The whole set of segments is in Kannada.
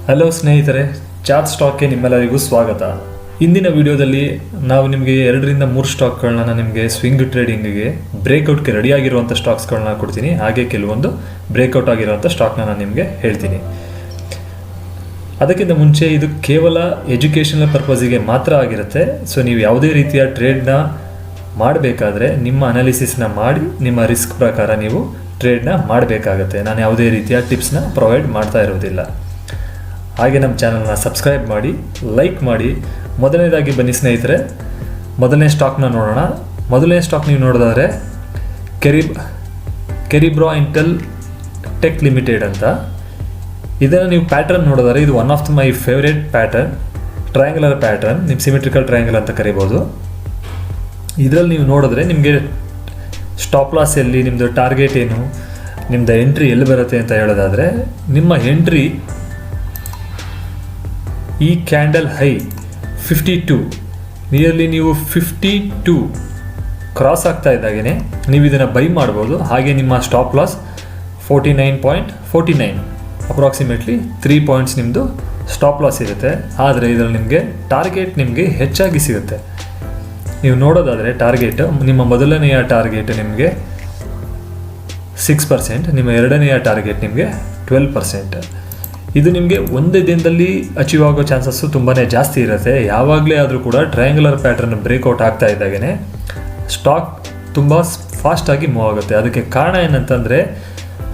ಹಲೋ ಸ್ನೇಹಿತರೆ, ಚಾರ್ಟ್ ಸ್ಟಾಕ್ಗೆ ನಿಮ್ಮೆಲ್ಲರಿಗೂ ಸ್ವಾಗತ. ಇಂದಿನ ವಿಡಿಯೋದಲ್ಲಿ ನಾವು ನಿಮಗೆ 2 ರಿಂದ 3 ಸ್ಟಾಕ್ಗಳನ್ನ ನಾನು ನಿಮಗೆ ಸ್ವಿಂಗ್ ಟ್ರೇಡಿಂಗಿಗೆ ಬ್ರೇಕ್ಔಟ್ಗೆ ರೆಡಿಯಾಗಿರುವಂಥ ಸ್ಟಾಕ್ಸ್ಗಳನ್ನ ಕೊಡ್ತೀನಿ. ಹಾಗೆ ಕೆಲವೊಂದು ಬ್ರೇಕ್ಔಟ್ ಆಗಿರುವಂಥ ಸ್ಟಾಕ್ನ ನಾನು ನಿಮಗೆ ಹೇಳ್ತೀನಿ. ಅದಕ್ಕಿಂತ ಮುಂಚೆ ಇದು ಕೇವಲ ಎಜುಕೇಷನಲ್ ಪರ್ಪಸ್ಸಿಗೆ ಮಾತ್ರ ಆಗಿರುತ್ತೆ. ಸೊ ನೀವು ಯಾವುದೇ ರೀತಿಯ ಟ್ರೇಡ್ನ ಮಾಡಬೇಕಾದ್ರೆ ನಿಮ್ಮ ಅನಾಲಿಸಿಸ್ನ ಮಾಡಿ ನಿಮ್ಮ ರಿಸ್ಕ್ ಪ್ರಕಾರ ನೀವು ಟ್ರೇಡ್ನ ಮಾಡಬೇಕಾಗತ್ತೆ. ನಾನು ಯಾವುದೇ ರೀತಿಯ ಟಿಪ್ಸ್ನ ಪ್ರೊವೈಡ್ ಮಾಡ್ತಾ ಇರೋದಿಲ್ಲ. ಹಾಗೆ ನಮ್ಮ ಚಾನಲ್ನ ಸಬ್ಸ್ಕ್ರೈಬ್ ಮಾಡಿ, ಲೈಕ್ ಮಾಡಿ. ಮೊದಲನೇದಾಗಿ ಬನ್ನಿ ಸ್ನೇಹಿತರೆ, ಮೊದಲನೇ ಸ್ಟಾಕ್ನ ನೋಡೋಣ. ಮೊದಲನೇ ಸ್ಟಾಕ್ ನೀವು ನೋಡೋದಾದರೆ ಕೆರಿಬ್ರಾ ಇಂಟೆಲ್ ಟೆಕ್ ಲಿಮಿಟೆಡ್ ಅಂತ. ಇದನ್ನು ನೀವು ಪ್ಯಾಟರ್ನ್ ನೋಡೋದಾದ್ರೆ ಇದು one of my favourite pattern, triangular pattern, ನಿಮ್ಮ ಸಿಮೆಟ್ರಿಕಲ್ ಟ್ರಯಾಂಗಲ್ ಅಂತ ಕರಿಬೋದು. ಇದರಲ್ಲಿ ನೀವು ನೋಡಿದ್ರೆ ನಿಮಗೆ ಸ್ಟಾಪ್ ಲಾಸ್ ಎಲ್ಲಿ, ನಿಮ್ಮದು ಟಾರ್ಗೆಟ್ ಏನು, ನಿಮ್ಮದು ಎಂಟ್ರಿ ಎಲ್ಲಿ ಬರುತ್ತೆ ಅಂತ ಹೇಳೋದಾದರೆ, ನಿಮ್ಮ ಎಂಟ್ರಿ ಈ ಕ್ಯಾಂಡಲ್ ಹೈ 52, ನಿಯರ್ಲಿ ನೀವು 52 ಕ್ರಾಸ್ ಆಗ್ತಾ ಇದ್ದಾಗೇ ನೀವು ಇದನ್ನು ಬೈ ಮಾಡ್ಬೋದು. ಹಾಗೆ ನಿಮ್ಮ ಸ್ಟಾಪ್ ಲಾಸ್ 49.49, ಅಪ್ರಾಕ್ಸಿಮೇಟ್ಲಿ 3 ಪಾಯಿಂಟ್ಸ್ ನಿಮ್ಮದು ಸ್ಟಾಪ್ ಲಾಸ್ ಇರುತ್ತೆ. ಆದರೆ ಇದರಲ್ಲಿ ನಿಮಗೆ ಟಾರ್ಗೆಟ್ ನಿಮಗೆ ಹೆಚ್ಚಾಗಿ ಸಿಗುತ್ತೆ. ನೀವು ನೋಡೋದಾದರೆ ಟಾರ್ಗೆಟ್, ನಿಮ್ಮ ಮೊದಲನೆಯ ಟಾರ್ಗೆಟ್ ನಿಮಗೆ 6%, ನಿಮ್ಮ ಎರಡನೆಯ ಟಾರ್ಗೆಟ್ ನಿಮಗೆ 12%. ಇದು ನಿಮಗೆ ಒಂದೇ ದಿನದಲ್ಲಿ ಅಚೀವ್ ಆಗೋ ಚಾನ್ಸಸ್ಸು ತುಂಬಾ ಜಾಸ್ತಿ ಇರುತ್ತೆ. ಯಾವಾಗಲೇ ಆದರೂ ಕೂಡ ಟ್ರಯಾಂಗುಲರ್ ಪ್ಯಾಟರ್ನ್ ಬ್ರೇಕ್ಔಟ್ ಆಗ್ತಾ ಇದ್ದಾಗೇ ಸ್ಟಾಕ್ ತುಂಬ ಫಾಸ್ಟಾಗಿ ಮೂವ್ ಆಗುತ್ತೆ. ಅದಕ್ಕೆ ಕಾರಣ ಏನಂತಂದರೆ,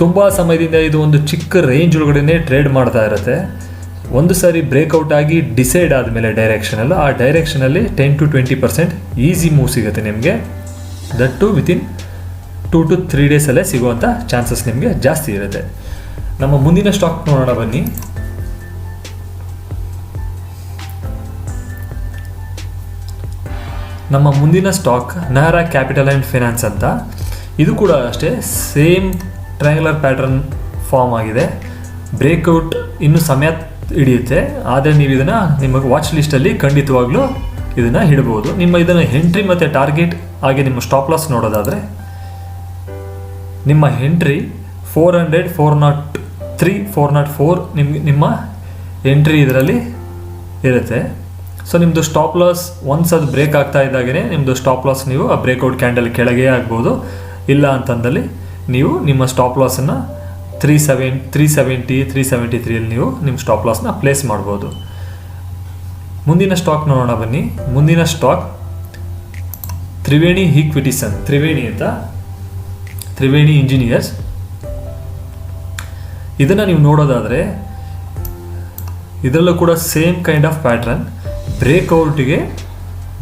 ತುಂಬ ಸಮಯದಿಂದ ಇದು ಒಂದು ಚಿಕ್ಕ ರೇಂಜ್ ಒಳಗಡೆ ಟ್ರೇಡ್ ಮಾಡ್ತಾ ಇರುತ್ತೆ. ಒಂದು ಸಾರಿ ಬ್ರೇಕ್ಔಟ್ ಆಗಿ ಡಿಸೈಡ್ ಆದಮೇಲೆ ಡೈರೆಕ್ಷನಲ್ಲ, ಆ ಡೈರೆಕ್ಷನಲ್ಲಿ 10 to 20% ಈಸಿ ಮೂವ್ ಸಿಗುತ್ತೆ ನಿಮಗೆ. ದಟ್ಟು ವಿತಿನ್ 2 to 3 ಡೇಸಲ್ಲೇ ಸಿಗುವಂಥ ಚಾನ್ಸಸ್ ನಿಮಗೆ ಜಾಸ್ತಿ ಇರುತ್ತೆ. ನಮ್ಮ ಮುಂದಿನ ಸ್ಟಾಕ್ ನೋಡೋಣ ಬನ್ನಿ. ನಮ್ಮ ಮುಂದಿನ ಸ್ಟಾಕ್ ನಹರಾ ಕ್ಯಾಪಿಟಲ್ ಆ್ಯಂಡ್ ಫೈನಾನ್ಸ್ ಅಂತ. ಇದು ಕೂಡ ಅಷ್ಟೇ ಸೇಮ್ ಟ್ರಯಾಂಗುಲರ್ ಪ್ಯಾಟರ್ನ್ ಫಾರ್ಮ್ ಆಗಿದೆ. ಬ್ರೇಕ್ಔಟ್ ಇನ್ನೂ ಸಮಯ ಹಿಡಿಯುತ್ತೆ, ಆದರೆ ನೀವು ಇದನ್ನು ನಿಮ್ಮ ವಾಚ್ ಲಿಸ್ಟಲ್ಲಿ ಖಂಡಿತವಾಗ್ಲೂ ಇದನ್ನು ಇಡಬಹುದು. ನಿಮ್ಮ ಇದನ್ನು ಎಂಟ್ರಿ ಮತ್ತು ಟಾರ್ಗೆಟ್ ಹಾಗೆ ನಿಮ್ಮ ಸ್ಟಾಪ್ ಲಾಸ್ ನೋಡೋದಾದರೆ, ನಿಮ್ಮ ಎಂಟ್ರಿ 400, 403, 404 ನಿಮ್ಮ ಎಂಟ್ರಿ ಇದರಲ್ಲಿ ಇರುತ್ತೆ. ಸೊ ನಿಮ್ಮದು ಸ್ಟಾಪ್ ಲಾಸ್ ಒನ್ಸ್ ಅದು ಬ್ರೇಕ್ ಆಗ್ತಾ ಇದ್ದಾಗೇ ನಿಮ್ಮದು ಸ್ಟಾಪ್ ಲಾಸ್ ನೀವು ಆ ಬ್ರೇಕ್ಔಟ್ ಕ್ಯಾಂಡಲ್ ಕೆಳಗೆ ಆಗ್ಬೋದು. ಇಲ್ಲ ಅಂತಂದಲ್ಲಿ ನೀವು ನಿಮ್ಮ ಸ್ಟಾಪ್ ಲಾಸನ್ನು 370, 373 ನೀವು ನಿಮ್ಮ ಸ್ಟಾಪ್ ಲಾಸ್ನ ಪ್ಲೇಸ್ ಮಾಡ್ಬೋದು. ಮುಂದಿನ ಸ್ಟಾಕ್ ನೋಡೋಣ ಬನ್ನಿ. ಮುಂದಿನ ಸ್ಟಾಕ್ ತ್ರಿವೇಣಿ ಈಕ್ವಿಟೀಸ್ ಅಂತ, ತ್ರಿವೇಣಿ ಇಂಜಿನಿಯರ್ಸ್. ಇದನ್ನು ನೀವು ನೋಡೋದಾದರೆ ಇದರಲ್ಲೂ ಕೂಡ same kind of pattern.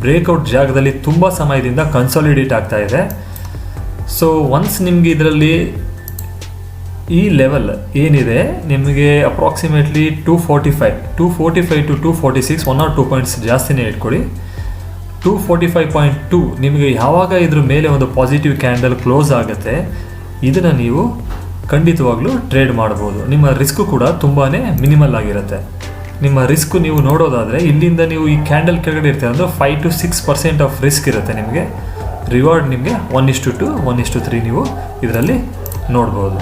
Breakout ಜಾಗದಲ್ಲಿ ತುಂಬ ಸಮಯದಿಂದ ಕನ್ಸಾಲಿಡೇಟ್ ಆಗ್ತಾ ಇದೆ. ಸೊ ಒನ್ಸ್ ನಿಮಗೆ ಇದರಲ್ಲಿ ಈ ಲೆವೆಲ್ ಏನಿದೆ ನಿಮಗೆ ಅಪ್ರಾಕ್ಸಿಮೇಟ್ಲಿ 245 to 246, 1 or 2 ಪಾಯಿಂಟ್ಸ್ ಜಾಸ್ತಿನೇ ಇಟ್ಕೊಳ್ಳಿ. 245.2 ನಿಮಗೆ ಯಾವಾಗ ಇದ್ರ ಮೇಲೆ ಒಂದು ಪಾಸಿಟಿವ್ ಕ್ಯಾಂಡಲ್ ಕ್ಲೋಸ್ ಆಗುತ್ತೆ, ಇದನ್ನು ನೀವು ಖಂಡಿತವಾಗ್ಲೂ ಟ್ರೇಡ್ ಮಾಡ್ಬೋದು. ನಿಮ್ಮ ರಿಸ್ಕು ಕೂಡ ತುಂಬಾ ಮಿನಿಮಲ್ ಆಗಿರುತ್ತೆ. ನಿಮ್ಮ ರಿಸ್ಕು ನೀವು ನೋಡೋದಾದರೆ ಇಲ್ಲಿಂದ ನೀವು ಈ ಕ್ಯಾಂಡಲ್ ಕೆಳಗಡೆ ಇರ್ತೀರ ಅಂದರೆ 5 to 6% ಆಫ್ ರಿಸ್ಕ್ ಇರುತ್ತೆ ನಿಮಗೆ. ರಿವಾರ್ಡ್ ನಿಮಗೆ 1:2, 1:3 ನೀವು ಇದರಲ್ಲಿ ನೋಡ್ಬೋದು.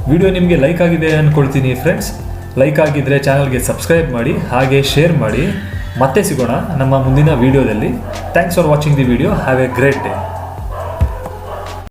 ವಿಡಿಯೋ ನಿಮಗೆ ಲೈಕ್ ಆಗಿದೆ ಅಂದ್ಕೊಳ್ತೀನಿ ಫ್ರೆಂಡ್ಸ್. ಲೈಕ್ ಆಗಿದ್ದರೆ ಚಾನಲ್ಗೆ ಸಬ್ಸ್ಕ್ರೈಬ್ ಮಾಡಿ, ಹಾಗೆ ಶೇರ್ ಮಾಡಿ. ಮತ್ತೆ ಸಿಗೋಣ ನಮ್ಮ ಮುಂದಿನ ವಿಡಿಯೋದಲ್ಲಿ. Thanks for watching the video. Have A great day.